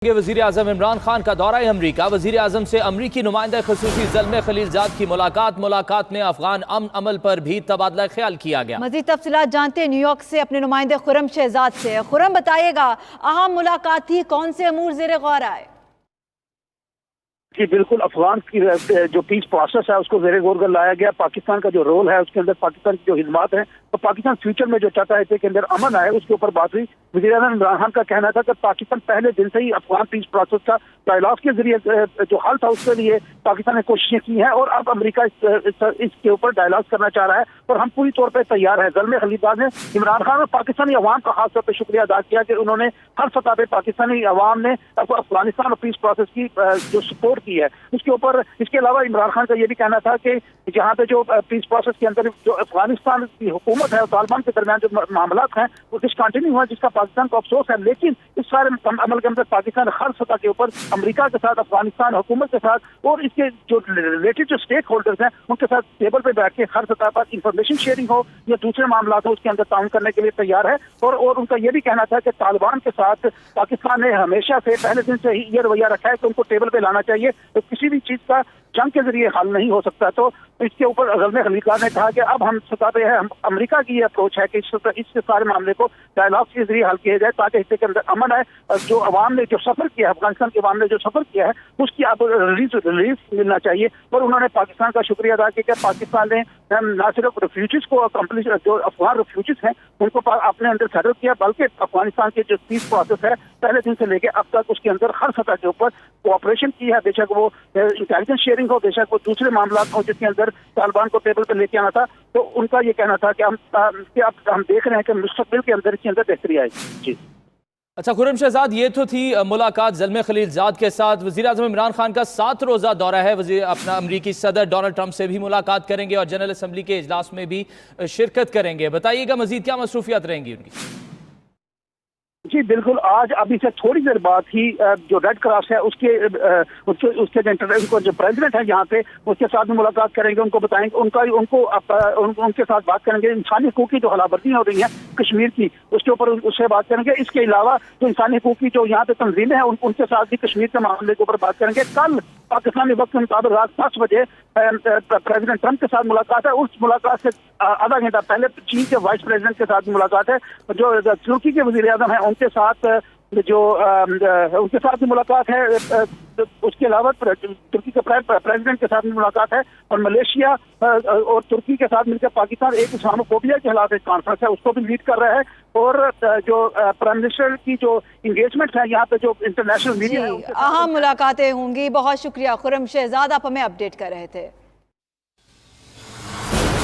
वज़ीर आज़म इमरान खान का दौरा अमरीका। वज़ीर आज़म से अमरीकी नुमाइंदा ख़ुसूसी ज़ल्मे खलीलज़ाद की मुलाकात में अफगान अमन अमल पर भी तबादला ख्याल किया गया। मज़ीद तफ़सीलात जानते हैं न्यूयॉर्क से अपने नुमाइंदे खुर्रम शहजाद से। खुर्रम, बताइएगा अहम मुलाकात थी, कौन से अमूर ज़ेर गौर आए? जी बिल्कुल, अफगान की जो पीस प्रोसेस है उसको ज़ेरे गौर लाया गया। पाकिस्तान का जो रोल है उसके अंदर पाकिस्तान की जो खिदमत है तो पाकिस्तान फ्यूचर में जो चाहता है कि अंदर अमन आए, उसके ऊपर बात हुई। वज़ीर आज़म इमरान खान का कहना था कि पाकिस्तान पहले दिन से ही अफगान पीस प्रोसेस का डायलॉग के जरिए जो हल था उसके लिए पाकिस्तान ने कोशिशें की हैं और अब अमेरिका इसके ऊपर डायलॉग करना चाह रहा है और हम पूरी तौर पर तैयार है। ज़ल्मे खलीलज़ाद ने इमरान खान और पाकिस्तानी अवाम का खास तौर पर शुक्रिया अदा किया कि उन्होंने हर सतह पर पाकिस्तानी अवाम ने अफगानिस्तान और पीस प्रोसेस की जो सपोर्ट की है उसके ऊपर। इसके अलावा इमरान खान का ये भी कहना था कि जहाँ पे जो पीस प्रोसेस के अंदर जो अफगानिस्तान की हुकूमत है और तालिबान के दरमियान जो मामला हैं वो डिसकंटिन्यू हुआ, जिसका पाकिस्तान को अफसोस है, लेकिन इस सारे अमल के अंदर पाकिस्तान हर सतह के ऊपर अमेरिका के साथ, अफगानिस्तान हुकूमत के साथ और इसके जो रिलेटेड जो स्टेक होल्डर्स हैं उनके साथ टेबल पर बैठ के हर सतह पर इंफॉर्मेशन शेयरिंग हो या दूसरे मामला हो उसके अंदर ताउन करने के लिए तैयार है। और उनका ये भी कहना था कि तालिबान के साथ पाकिस्तान ने हमेशा से पहले दिन से ही ये रवैया रखा है कि उनको टेबल पे लाना चाहिए, तो किसी भी चीज का जंग के जरिए हल नहीं हो सकता। तो इसके ऊपर ज़ल्मे खलीलज़ाद ने कहा कि अब हम सतह पे है, हम अमेरिका की ये अप्रोच है कि इस सारे मामले को डायलॉग के जरिए हल किया जाए ताकि हिस्से के अंदर अमन आए। जो अवाम ने जो सफर किया है, अफगानिस्तान के अवाम ने जो सफर किया है उसकी अब रिलीफ मिलना चाहिए। और उन्होंने पाकिस्तान का शुक्रिया अदा किया कि पाकिस्तान ने न सिर्फ रिफ्यूजीज को अकम्पलिश, जो अफगान रिफ्यूजीज हैं उनको अपने अंदर सेटल किया, बल्कि अफगानिस्तान के जो पीस प्रोसेस है पहले दिन से लेकर अब तक उसके अंदर हर सतह के ऊपर कोऑपरेशन की है। बेशक वो इंटेलिजेंस शेयरिंग हो, बेशक वो दूसरे मामला हो जिसके अंदर तालिबान को टेबल पर लेके आना था। तो उनका ये कहना था कि हम देख रहे हैं कि मुस्तकबिल के अंदर इसके अंदर बेहतरी आएगी। जी अच्छा खुर्रम शहजाद, ये तो थी मुलाकात ज़ल्मे खलीलज़ाद के साथ। वज़ीर आज़म इमरान खान का 7 रोज़ा दौरा है। अपना अमरीकी सदर डोनाल्ड ट्रंप से भी मुलाकात करेंगे और जनरल असम्बली के इजलास में भी शिरकत करेंगे। बताइएगा मज़ीद क्या मसरूफियात रहेंगी उनकी? जी बिल्कुल, आज अभी से थोड़ी देर बाद ही जो रेड क्रॉस है उसके जो प्रेसिडेंट है यहाँ पे उसके साथ भी मुलाकात करेंगे, उनको बताएंगे, उनके साथ बात करेंगे। इंसानी हकूक़ की जो हलावर्दियाँ हो रही हैं कश्मीर की उसके ऊपर उससे बात करेंगे। इसके अलावा जो इंसानी हकूक़ की जो यहाँ पे तंजीमें हैं उनके साथ भी कश्मीर के मामले के ऊपर बात करेंगे। कल पाकिस्तानी वक्त के मुताबिक रात 10 बजे प्रेसिडेंट ट्रंप के साथ मुलाकात है। उस मुलाकात से आधा घंटा पहले चीन के वाइस प्रेसिडेंट के साथ भी मुलाकात है। जो तुर्की के वज़ीर आज़म हैं उनके साथ भी मुलाकात है। उसके अलावा तुर्की के प्रेसिडेंट के साथ भी मुलाकात है और मलेशिया और तुर्की के साथ मिलकर पाकिस्तान एक इस्लामोफोबिया के खिलाफ एक कॉन्फ्रेंस है उसको भी लीड कर रहा है। और जो प्राइम मिनिस्टर की जो इंगेजमेंट है यहाँ पे जो इंटरनेशनल मीडिया है अहम मुलाकातें होंगी। बहुत शुक्रिया खुर्रम शहजाद, आप हमें अपडेट कर रहे थे।